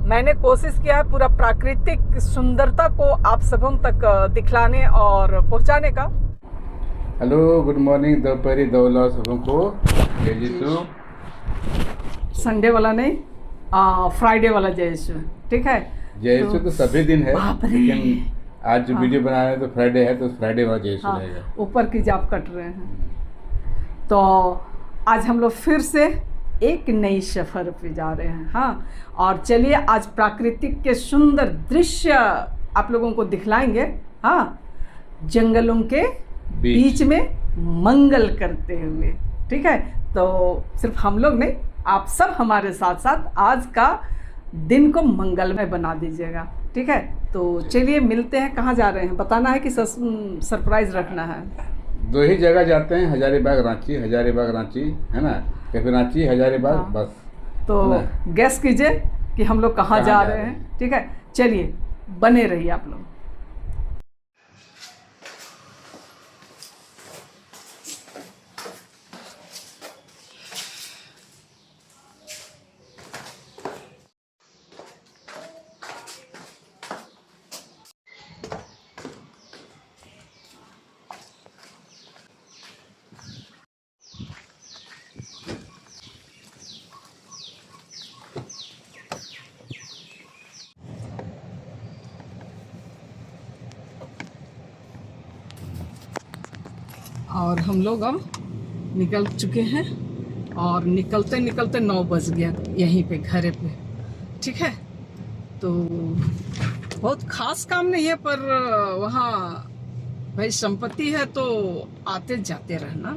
मैंने कोशिश किया है पूरा प्राकृतिक सुंदरता को आप सबों तक दिखलाने और पहुंचाने का। हेलो, गुड मॉर्निंग, दोपहरी दौला सबों को। जय यीशु। संडे वाला नहीं, फ्राइडे वाला जय यीशु, ठीक है। जय यीशु तो सभी दिन है, बाप रे। लेकिन आज जो वीडियो बना रहे हैं तो फ्राइडे है, तो फ्राइडे वाला जय यीशु रहेगा। ऊपर की जाप कट रहे हैं। तो आज हम लोग फिर से एक नई सफर पे जा रहे हैं। हाँ, और चलिए आज प्राकृतिक के सुंदर दृश्य आप लोगों को दिखलाएंगे। हाँ, जंगलों के बीच में मंगल करते हुए, ठीक है। तो सिर्फ हम लोग नहीं, आप सब हमारे साथ साथ आज का दिन को मंगलमय बना दीजिएगा, ठीक है। तो चलिए मिलते हैं। कहाँ जा रहे हैं बताना है कि सरप्राइज रखना है? दो ही जगह जाते हैं, हजारीबाग रांची, हजारीबाग रांची, है ना। या फिर रांची हजारीबाग, बस। तो गेस कीजिए कि हम लोग कहाँ जा रहे हैं, ठीक है। चलिए बने रहिए आप लोग। और हम लोग अब निकल चुके हैं और निकलते निकलते 9 बज गया यहीं पे घर पे, ठीक है। तो बहुत खास काम नहीं है, पर वहाँ भाई संपत्ति है तो आते जाते रहना,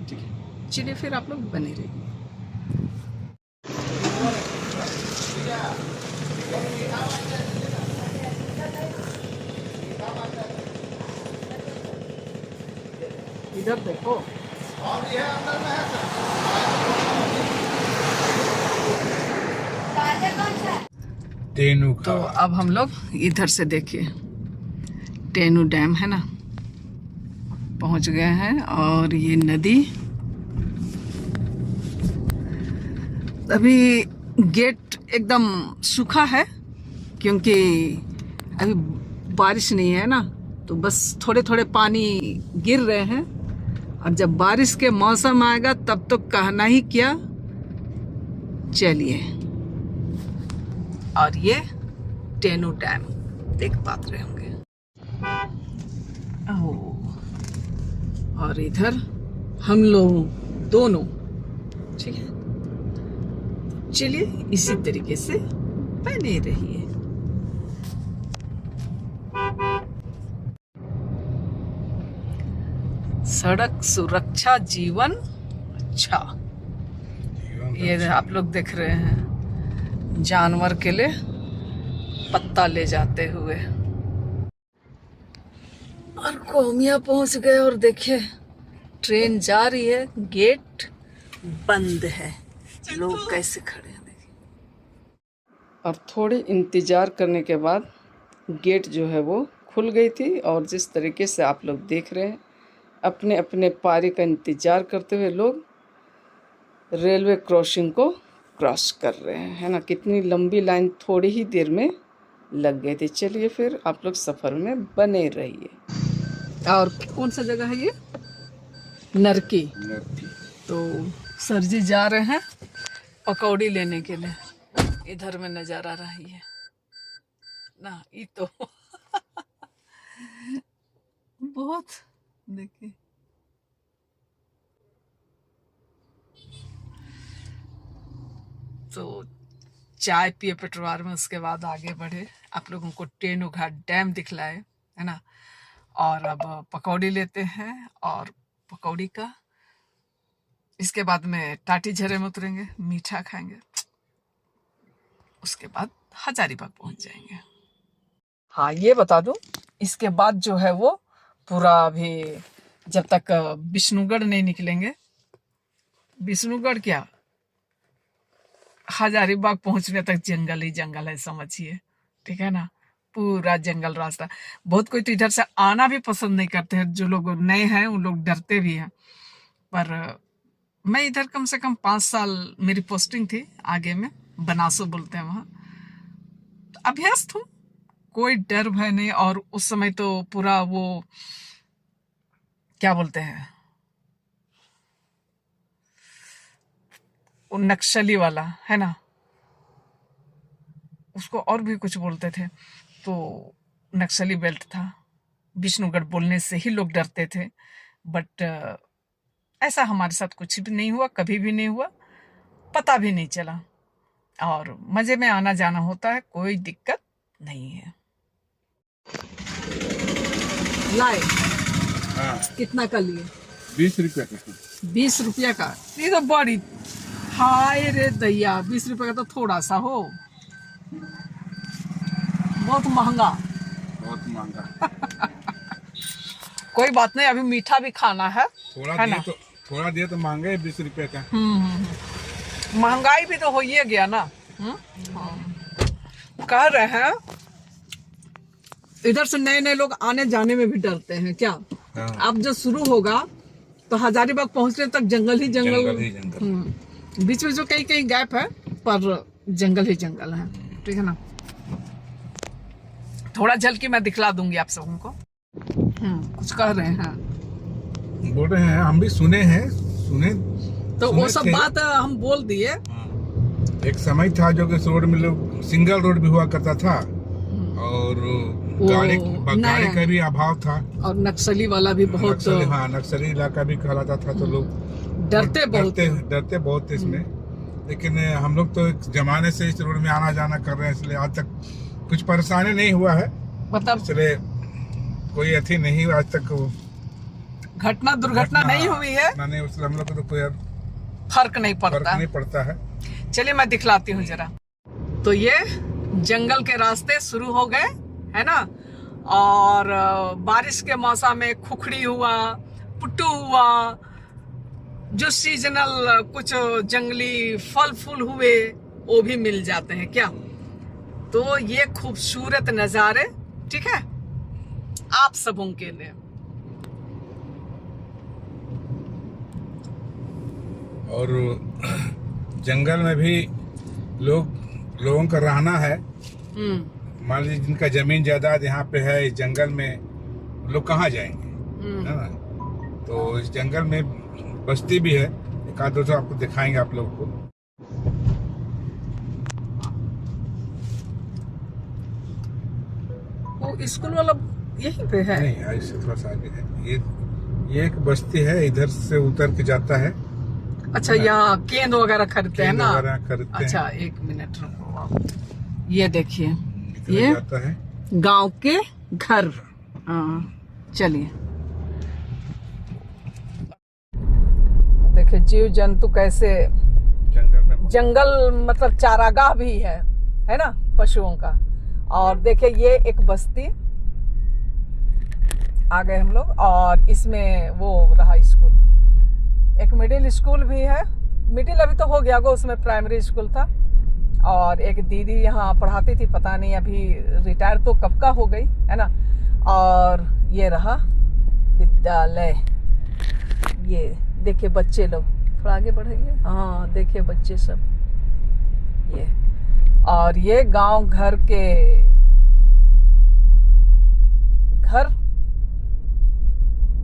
ठीक है। चलिए फिर आप लोग बने रहिए। इधर देखो, तो अब हम लोग इधर से देखिए, टेनू डैम है ना, पहुंच गए हैं। और ये नदी अभी गेट एकदम सूखा है, क्योंकि अभी बारिश नहीं है ना, तो बस थोड़े थोड़े पानी गिर रहे हैं। और जब बारिश के मौसम आएगा तब तो कहना ही क्या। चलिए, और ये टेनू डैम देख पाते रहे होंगे। और इधर हम लोग दोनों, ठीक है। चलिए इसी तरीके से बने रहिए। सड़क सुरक्षा जीवन अच्छा। ये आप लोग देख रहे हैं जानवर के लिए पत्ता ले जाते हुए। और कोमिया पहुंच गए और देखिए ट्रेन जा रही है, गेट बंद है, लोग कैसे खड़े हैं देखिए। और थोड़ी इंतजार करने के बाद गेट जो है वो खुल गई थी। और जिस तरीके से आप लोग देख रहे हैं, अपने अपने पारी का इंतजार करते हुए लोग रेलवे क्रॉसिंग को क्रॉस कर रहे हैं, है ना। कितनी लंबी लाइन थोड़ी ही देर में लग गई थी। चलिए फिर आप लोग सफ़र में बने रहिए। और कौन सा जगह है ये? नरकी। तो सर जी जा रहे हैं पकौड़ी लेने के लिए। इधर में नज़र आ रही है ना, ये तो बहुत देखिए। तो चाय पिए पेटवार में, उसके बाद आगे बढ़े, आप लोगों को टेनू घाट डैम दिखलाए, है ना। और अब पकौड़ी लेते हैं और पकौड़ी का इसके बाद में टाटी झरे में उतरेंगे, मीठा खाएंगे, उसके बाद हजारीबाग पहुंच जाएंगे। हाँ, ये बता दूं, इसके बाद जो है वो पूरा अभी जब तक विष्णुगढ़ नहीं निकलेंगे, विष्णुगढ़ क्या, हजारीबाग पहुंचने तक जंगल ही जंगल है, समझिए, ठीक है ना। पूरा जंगल रास्ता। बहुत कोई तो इधर से आना भी पसंद नहीं करते हैं, जो लोग नए हैं उन लोग डरते भी हैं। पर मैं इधर कम से कम 5 साल मेरी पोस्टिंग थी आगे में, बनासो बोलते हैं वहाँ। अभ्यस्त हूँ, कोई डर भय नहीं। और उस समय तो पूरा वो क्या बोलते हैं, वो नक्सली वाला है ना, उसको और भी कुछ बोलते थे, तो नक्सली बेल्ट था। विष्णुगढ़ बोलने से ही लोग डरते थे, बट ऐसा हमारे साथ कुछ भी नहीं हुआ, कभी भी नहीं हुआ, पता भी नहीं चला। और मजे में आना जाना होता है, कोई दिक्कत नहीं है। लाए हाँ कितना का लिए? 20 रुपये का। 20 रुपया का? ये तो बड़ी, हाय रे दैया, 20 रुपया का तो थोड़ा सा हो, बहुत महंगा। बहुत महंगा। कोई बात नहीं, अभी मीठा भी खाना है, है ना? थोड़ा दिए तो महंगा है 20 रुपये का। महंगाई भी तो हो ही गया ना। कह रहे हैं इधर से नए नए लोग आने जाने में भी डरते हैं क्या? हाँ। अब जो शुरू होगा तो हजारीबाग पहुंचने तक जंगल ही जंगल, बीच में जो कई कई गैप है, पर जंगल ही जंगल है, ठीक है ना? थोड़ा झलकी मैं दिखला दूंगी आप सबको। कुछ कह रहे हैं, बोल रहे हैं, हम भी सुने तो वो सब बात हम बोल दिए। एक समय था जो कि इस रोड में लोग सिंगल रोड भी हुआ करता था, और गाड़ी का भी अभाव था, और नक्सली वाला भी बहुत, नक्सली इलाका भी कहलाता था, तो लोग डरते बहुत इसमें। लेकिन हम लोग तो एक जमाने से इस रोड में आना जाना कर रहे हैं, इसलिए आज तक कुछ परेशानी नहीं हुआ है, मतलब इसलिए कोई अथी नहीं हुआ आज तक, घटना दुर्घटना नहीं हुई है, नहीं, उससे हम लोग को तो कोई फर्क नहीं पड़ता है। चलिए मैं दिखलाती हूँ जरा। तो ये जंगल के रास्ते शुरू हो गए, है ना? और बारिश के मौसम में खुखड़ी हुआ, पुट्टू हुआ, जो सीजनल कुछ जंगली फल फूल हुए वो भी मिल जाते हैं क्या? तो ये खूबसूरत नजारे, ठीक है, आप सबों के लिए। और जंगल में भी लोगों का रहना है। मान लीजिए जिनका जमीन जायदाद यहाँ पे है, इस जंगल में लोग कहाँ जाएंगे, है ना? तो इस जंगल में बस्ती भी है, एक आध दो तो आपको दिखाएंगे आप लोग को। वो स्कूल वाला यहीं पे है? नहीं, इससे थोड़ा सा आगे है। ये एक बस्ती है, इधर से उतर के जाता है। अच्छा, यहाँ केंद वगैरह खरीदते हैं ना? अच्छा, एक मिनट रुको, ये देखिए, ये जाता है गांव के घर। चलिए देखिए जीव जंतु कैसे जंगल मतलब चारागाह भी है ना, पशुओं का। और देखिए ये एक बस्ती, आ गए हम लोग, और इसमें वो रहा स्कूल, एक मिडिल स्कूल भी है, मिडिल अभी तो हो गया गो, उसमें प्राइमरी स्कूल था। और एक दीदी यहाँ पढ़ाती थी, पता नहीं अभी रिटायर तो कब का हो गई, है ना? और ये रहा विद्यालय। ये देखिए बच्चे लोग, थोड़ा आगे बढ़ाइए, हाँ देखिए बच्चे सब, ये। और ये गांव घर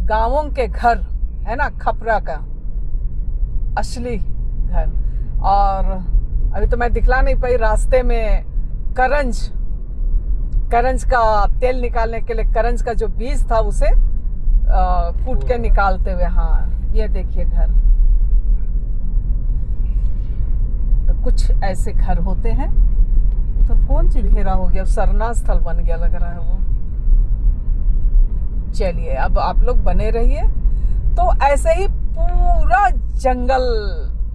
गांवों के घर, है ना, खपरा का असली घर। और अभी तो मैं दिखला नहीं पाई, रास्ते में करंज का तेल निकालने के लिए करंज का जो बीज था उसे कूट के निकालते हुए, हाँ ये देखिए घर। तो कुछ ऐसे घर होते हैं। तो कौन सी घेरा हो गया, सरना स्थल बन गया लग रहा है वो। चलिए अब आप लोग बने रहिए, तो ऐसे ही पूरा जंगल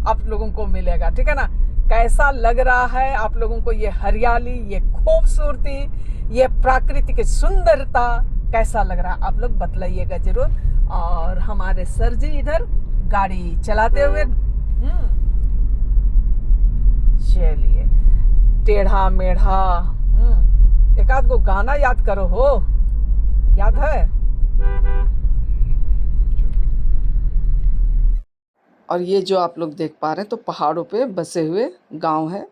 आप लोगों को मिलेगा, ठीक है ना? कैसा लग रहा है आप लोगों को ये हरियाली, ये खूबसूरती, ये प्राकृतिक सुंदरता कैसा लग रहा है आप लोग बतलाइएगा जरूर। और हमारे सर जी इधर गाड़ी चलाते हुए, चलिए टेढ़ा मेढ़ा, एक आध को गाना याद करो हो, याद है? और ये जो आप लोग देख पा रहे हैं तो पहाड़ों पे बसे हुए गांव है,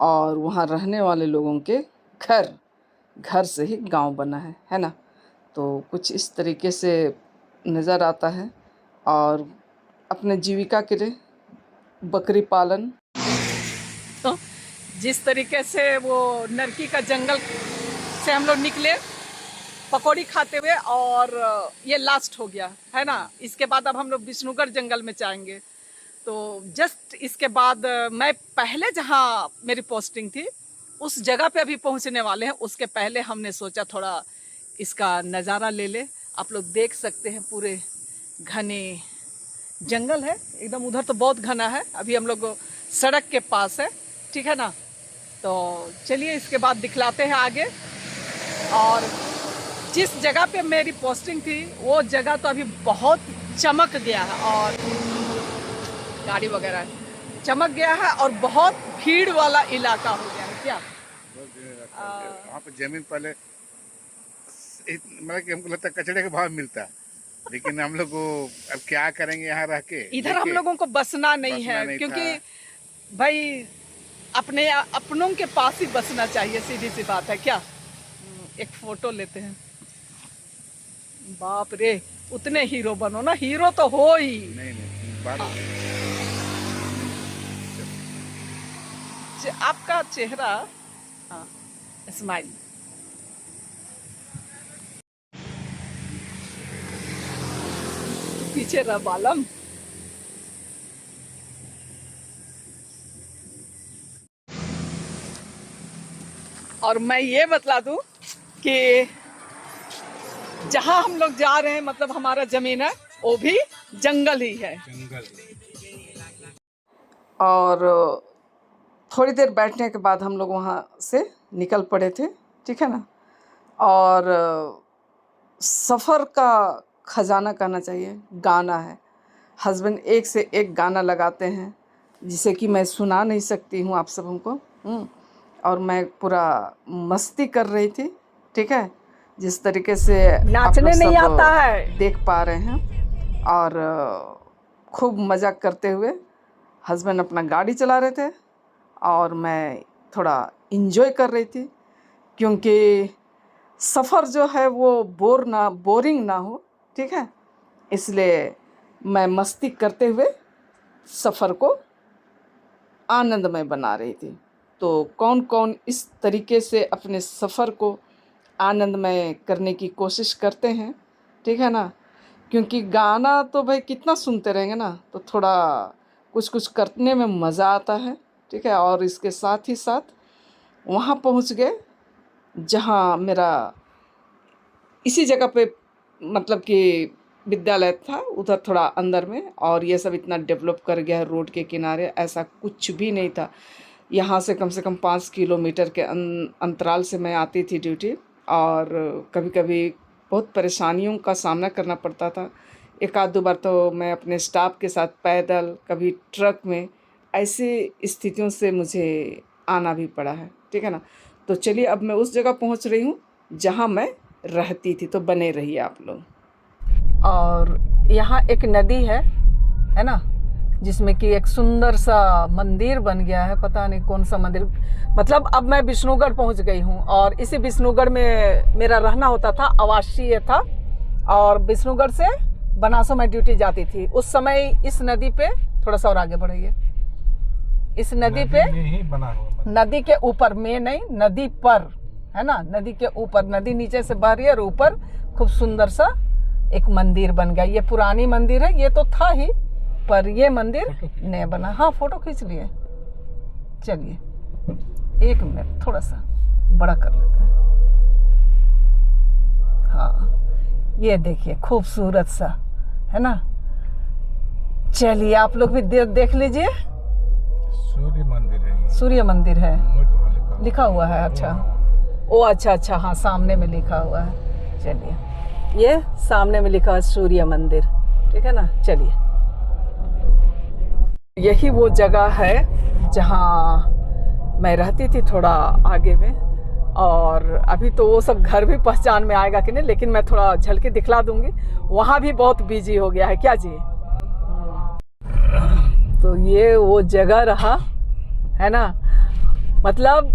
और वहाँ रहने वाले लोगों के घर से ही गांव बना है ना। तो कुछ इस तरीके से नज़र आता है। और अपने जीविका के लिए बकरी पालन। तो जिस तरीके से वो नरकी का जंगल से हम लोग निकले पकौड़ी खाते हुए, और ये लास्ट हो गया है ना। इसके बाद अब हम लोग विष्णुगढ़ जंगल में जाएंगे। तो जस्ट इसके बाद मैं पहले जहाँ मेरी पोस्टिंग थी उस जगह पे अभी पहुँचने वाले हैं। उसके पहले हमने सोचा थोड़ा इसका नज़ारा ले ले। आप लोग देख सकते हैं पूरे घने जंगल है एकदम। उधर तो बहुत घना है। अभी हम लोग सड़क के पास है, ठीक है ना। तो चलिए इसके बाद दिखलाते हैं आगे। और जिस जगह पे मेरी पोस्टिंग थी वो जगह तो अभी बहुत चमक गया है, और गाड़ी वगैरह चमक गया है, और बहुत भीड़ वाला इलाका हो गया है। क्या वहाँ पे जमीन पहले मतलब कि हमको लगता है कचड़े के भाव मिलता है, लेकिन हम लोग को अब क्या करेंगे यहाँ रह के। इधर हम लोगों को बसना नहीं है, क्योंकि भाई अपनों के पास ही बसना चाहिए, सीधी सी बात है। क्या एक फोटो लेते हैं। बाप रे, उतने हीरो बनो ना, हीरो तो हो ही। नहीं बात आपका चेहरा, हाँ, स्माइल। पीछे रहा बालम। और मैं ये बतला दूं कि जहां हम लोग जा रहे हैं, मतलब हमारा जमीन है, वो भी जंगल ही है। और थोड़ी देर बैठने के बाद हम लोग वहाँ से निकल पड़े थे, ठीक है ना। और सफ़र का खजाना कहना चाहिए, गाना है। हस्बैंड एक से एक गाना लगाते हैं, जिसे कि मैं सुना नहीं सकती हूँ आप सब हमको। और मैं पूरा मस्ती कर रही थी, ठीक है। जिस तरीके से नाचने नहीं आता है, देख पा रहे हैं। और खूब मजाक करते हुए हस्बैंड अपना गाड़ी चला रहे थे, और मैं थोड़ा इंजॉय कर रही थी, क्योंकि सफ़र जो है वो बोरिंग ना हो, ठीक है। इसलिए मैं मस्ती करते हुए सफ़र को आनंदमय बना रही थी। तो कौन कौन इस तरीके से अपने सफ़र को आनंदमय करने की कोशिश करते हैं, ठीक है ना। क्योंकि गाना तो भाई कितना सुनते रहेंगे ना, तो थोड़ा कुछ कुछ करने में मज़ा आता है, ठीक है। और इसके साथ ही साथ वहाँ पहुँच गए जहाँ मेरा इसी जगह पे मतलब कि विद्यालय था, उधर थोड़ा अंदर में। और ये सब इतना डेवलप कर गया है, रोड के किनारे ऐसा कुछ भी नहीं था। यहाँ से कम 5 किलोमीटर के अंतराल से मैं आती थी ड्यूटी, और कभी कभी बहुत परेशानियों का सामना करना पड़ता था। एक आध दो बार तो मैं अपने स्टाफ के साथ पैदल, कभी ट्रक में, ऐसी स्थितियों से मुझे आना भी पड़ा है, ठीक है ना। तो चलिए अब मैं उस जगह पहुंच रही हूं जहां मैं रहती थी, तो बने रहिए आप लोग। और यहाँ एक नदी है ना, जिसमें कि एक सुंदर सा मंदिर बन गया है। पता नहीं कौन सा मंदिर, मतलब अब मैं विष्णुगढ़ पहुंच गई हूँ, और इसी विष्णुगढ़ में मेरा रहना होता था, आवासीय था। और विष्णुगढ़ से बनासो में ड्यूटी जाती थी। उस समय इस नदी पे, थोड़ा सा और आगे बढ़िए, इस नदी पे ही बना हुआ, नदी के ऊपर में नहीं, नदी पर है ना, नदी के ऊपर, नदी नीचे से बह रही है और ऊपर खूब सुंदर सा एक मंदिर बन गया। ये पुरानी मंदिर है, ये तो था ही, पर ये मंदिर नया बना। हाँ, फोटो खींच लिए। चलिए एक मिनट, थोड़ा सा बड़ा कर लेते हैं। हाँ, ये देखिए खूबसूरत सा है ना। चलिए आप लोग भी देख लीजिए। सूर्य मंदिर है, सूर्य मंदिर है, लिखा हुआ है। अच्छा, ओ अच्छा, हाँ सामने में लिखा हुआ है। चलिए, ये सामने में लिखा है सूर्य मंदिर, ठीक है ना। चलिए, यही वो जगह है जहाँ मैं रहती थी, थोड़ा आगे में। और अभी तो वो सब घर भी पहचान में आएगा कि नहीं, लेकिन मैं थोड़ा झलके दिखला दूंगी। वहाँ भी बहुत बिजी हो गया है, क्या जी। तो ये वो जगह रहा है ना, मतलब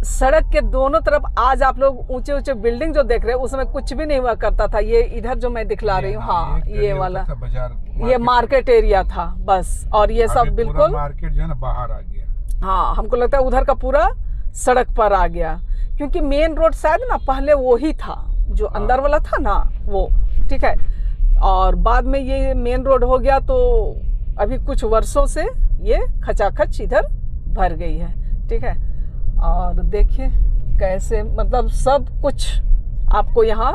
सड़क के दोनों तरफ आज आप लोग ऊंचे ऊंचे बिल्डिंग जो देख रहे हैं उसमें कुछ भी नहीं हुआ करता था। ये इधर जो मैं दिखला रही हूँ, हाँ ये वाला ये मार्केट एरिया था बस। और ये सब बिल्कुल मार्केट जो है ना बाहर आ गया। हाँ, हमको लगता है उधर का पूरा सड़क पर आ गया, क्योंकि मेन रोड शायद ना पहले वो ही था जो अंदर वाला था ना वो, ठीक है। और बाद में ये मेन रोड हो गया, तो अभी कुछ वर्षों से ये खचाखच इधर भर गई है, ठीक है। और देखिए कैसे मतलब सब कुछ आपको यहाँ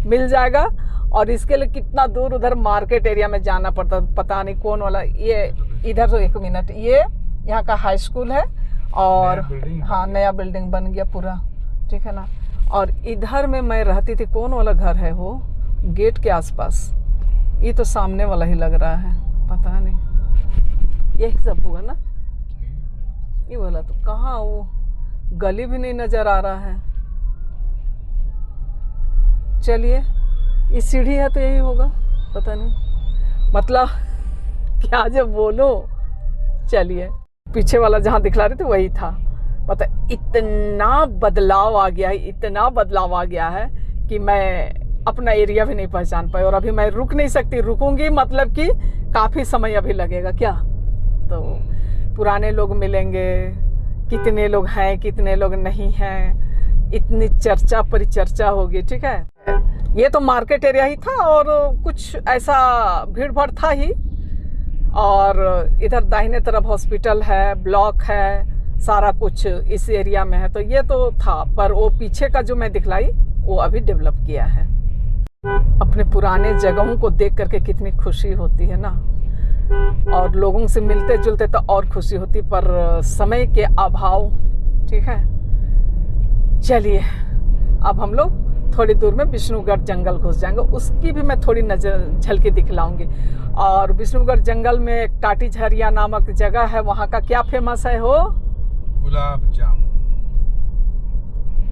मिल जाएगा। और इसके लिए कितना दूर उधर मार्केट एरिया में जाना पड़ता, पता नहीं कौन वाला ये इधर। तो 1 मिनट, ये यहाँ का हाई स्कूल है और हाँ नया बिल्डिंग बन गया पूरा, ठीक है ना। और इधर में मैं रहती थी, कौन वाला घर है वो गेट के आसपास, ये तो सामने वाला ही लग रहा है, पता नहीं यही सब हुआ ना ये वाला। तो कहाँ वो गली भी नहीं नजर आ रहा है। चलिए ये सीढ़ी है तो यही होगा, पता नहीं, मतलब क्या जब बोलो। चलिए पीछे वाला जहाँ दिखला रहे थे वही था। पता इतना बदलाव आ गया है, इतना बदलाव आ गया है कि मैं अपना एरिया भी नहीं पहचान पाई। और अभी मैं रुक नहीं सकती, रुकूंगी मतलब कि काफ़ी समय अभी लगेगा क्या। तो पुराने लोग मिलेंगे, कितने लोग हैं कितने लोग नहीं हैं, इतनी चर्चा परिचर्चा होगी, ठीक है। ये तो मार्केट एरिया ही था और कुछ ऐसा भीड़ भाड़ था ही। और इधर दाहिने तरफ हॉस्पिटल है, ब्लॉक है, सारा कुछ इस एरिया में है। तो ये तो था, पर वो पीछे का जो मैं दिखलाई वो अभी डेवलप किया है। अपने पुराने जगहों को देख करके कितनी खुशी होती है ना, और लोगों से मिलते जुलते तो और खुशी होती, पर समय के अभाव, ठीक है। चलिए अब हम लोग थोड़ी दूर में विष्णुगढ़ जंगल घुस जाएंगे, उसकी भी मैं थोड़ी नजर झलकी दिखलाऊंगी। और विष्णुगढ़ जंगल में एक टाटी झरिया नामक जगह है, वहाँ का क्या फेमस है हो? गुलाब जामुन।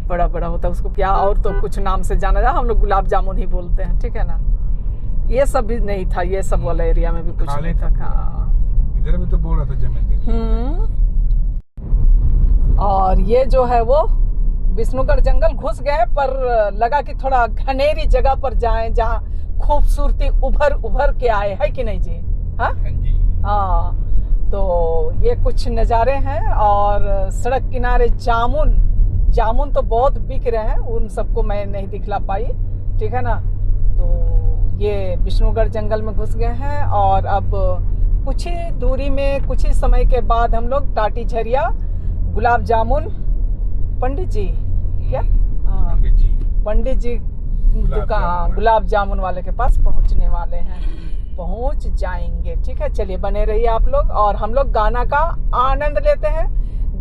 बड़ा बड़ा होता है उसको, क्या और तो कुछ नाम से जाना जाए, हम लोग गुलाब जामुन ही बोलते हैं, ठीक है ना। ये सब भी नहीं था, ये सब वाला एरिया में भी कुछ नहीं था। इधर भी तो बोल रहा था जमीन। और ये जो है वो विष्णुगढ़ जंगल घुस गए, पर लगा कि थोड़ा घनेरी जगह पर जाएं जहाँ खूबसूरती उभर उभर के आए, है कि नहीं जी? हाँ हाँ। तो ये कुछ नज़ारे हैं। और सड़क किनारे जामुन तो बहुत बिक रहे हैं, उन सबको मैं नहीं दिखला पाई, ठीक है ना। तो ये विष्णुगढ़ जंगल में घुस गए हैं। और अब कुछ ही दूरी में, कुछ ही समय के बाद हम लोग टाटी झरिया, गुलाब जामुन, पंडित जी क्या, पंडित जी दुकान गुलाब जामुन वाले के पास पहुंचने वाले हैं, पहुंच जाएंगे, ठीक है। चलिए बने रहिए आप लोग। और हम लोग गाना का आनंद लेते हैं।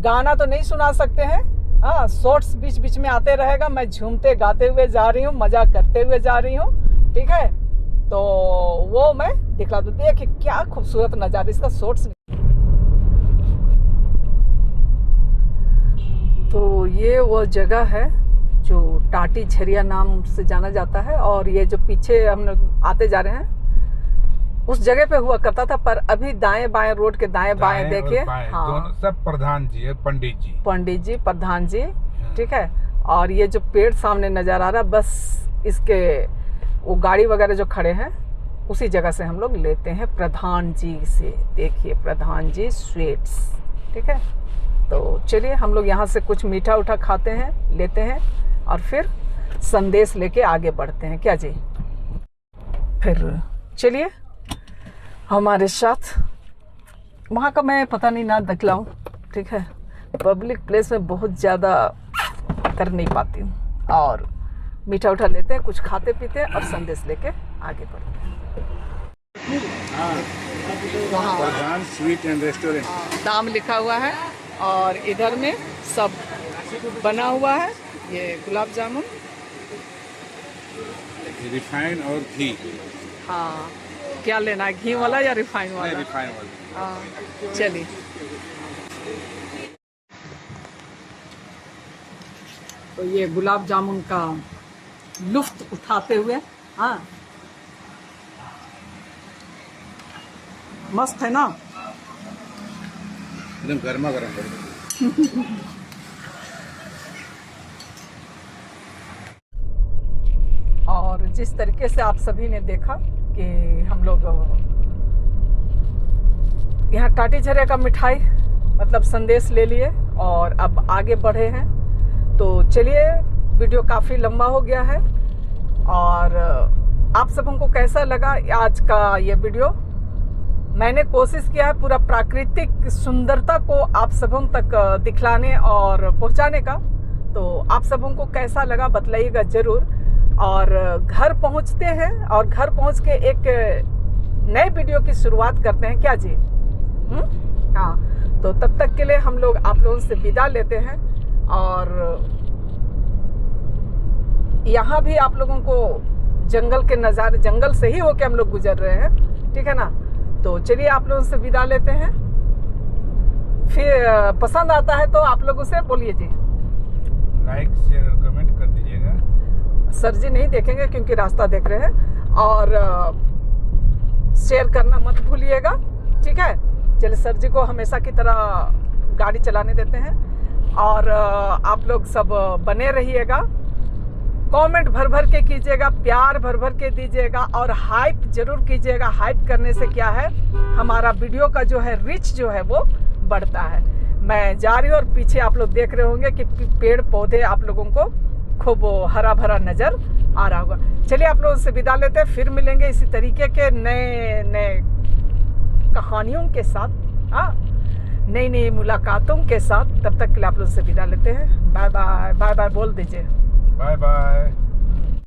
गाना तो नहीं सुना सकते हैं, हाँ शॉर्ट्स बीच बीच में आते रहेगा, मैं झूमते गाते हुए जा रही हूँ, मजा करते हुए जा रही हूँ, ठीक है। तो वो मैं दिखला दूँ, देखिए क्या खूबसूरत नज़ारा, इसका शॉर्ट्स। तो ये वो जगह है जो टाटी झरिया नाम से जाना जाता है। और ये जो पीछे हम लोग आते जा रहे हैं उस जगह पे हुआ करता था, पर अभी दाएं बाएं, रोड के दाएं बाएं देखिए, हाँ दोनों सब प्रधान जी है, पंडित जी प्रधान जी, ठीक है। और ये जो पेड़ सामने नजर आ रहा है, बस इसके वो गाड़ी वगैरह जो खड़े हैं उसी जगह से हम लोग लेते हैं, प्रधान जी से। देखिए प्रधान जी स्वीट्स, ठीक है। तो चलिए हम लोग यहाँ से कुछ मीठा उठा खाते हैं, लेते हैं, और फिर संदेश लेके आगे बढ़ते हैं, क्या जी? फिर चलिए हमारे साथ। वहाँ का मैं पता नहीं ना दिखलाऊं, ठीक है। पब्लिक प्लेस में बहुत ज़्यादा कर नहीं पाती हूँ। और मीठा उठा लेते हैं, कुछ खाते पीते हैं और संदेश लेके आगे बढ़ते हैं। वहाँ प्रधान स्वीट एंड रेस्टोरेंट नाम लिखा हुआ है, और इधर में सब बना हुआ है। ये गुलाब जामुन, रिफाइन और घी। हाँ क्या लेना है, घी वाला या रिफाइन वाला? रिफाइन वाला। हाँ चलिए। तो ये गुलाब जामुन का लुफ्त उठाते हुए, हाँ मस्त है ना, एकदम गर्मा गर्म। जिस तरीके से आप सभी ने देखा कि हम लोग यहाँ टाटी झरे का मिठाई मतलब संदेश ले लिए और अब आगे बढ़े हैं। तो चलिए, वीडियो काफ़ी लंबा हो गया है और आप सबों को कैसा लगा आज का ये वीडियो। मैंने कोशिश किया है पूरा प्राकृतिक सुंदरता को आप सबों तक दिखलाने और पहुंचाने का। तो आप सबों को कैसा लगा बतलाइएगा ज़रूर। और घर पहुंचते हैं और घर पहुंच के एक नए वीडियो की शुरुआत करते हैं, क्या जी? हाँ, तो तब तक के लिए हम लोग आप लोगों से विदा लेते हैं। और यहाँ भी आप लोगों को जंगल के नज़ारे, जंगल से ही होके हम लोग गुजर रहे हैं, ठीक है ना। तो चलिए आप लोगों से विदा लेते हैं। फिर पसंद आता है तो आप लोगों से बोलिए जी, लाइक शेयर और कमेंट कर दीजिएगा। सर जी नहीं देखेंगे क्योंकि रास्ता देख रहे हैं। और शेयर करना मत भूलिएगा, ठीक है। चलिए, सर जी को हमेशा की तरह गाड़ी चलाने देते हैं। और आप लोग सब बने रहिएगा, कमेंट भर भर के कीजिएगा, प्यार भर भर के दीजिएगा और हाइप जरूर कीजिएगा। हाइप करने से क्या है, हमारा वीडियो का जो है रीच जो है वो बढ़ता है। मैं जा रही हूँ और पीछे आप लोग देख रहे होंगे कि पेड़ पौधे आप लोगों को खूब हरा भरा नज़र आ रहा होगा। चलिए आप लोगों से विदा लेते हैं, फिर मिलेंगे इसी तरीके के नए नए कहानियों के साथ, हाँ, नई नई मुलाकातों के साथ। तब तक के लिए आप लोगों से विदा लेते हैं। Bye bye. बाय बाय बोल दीजिए। Bye bye.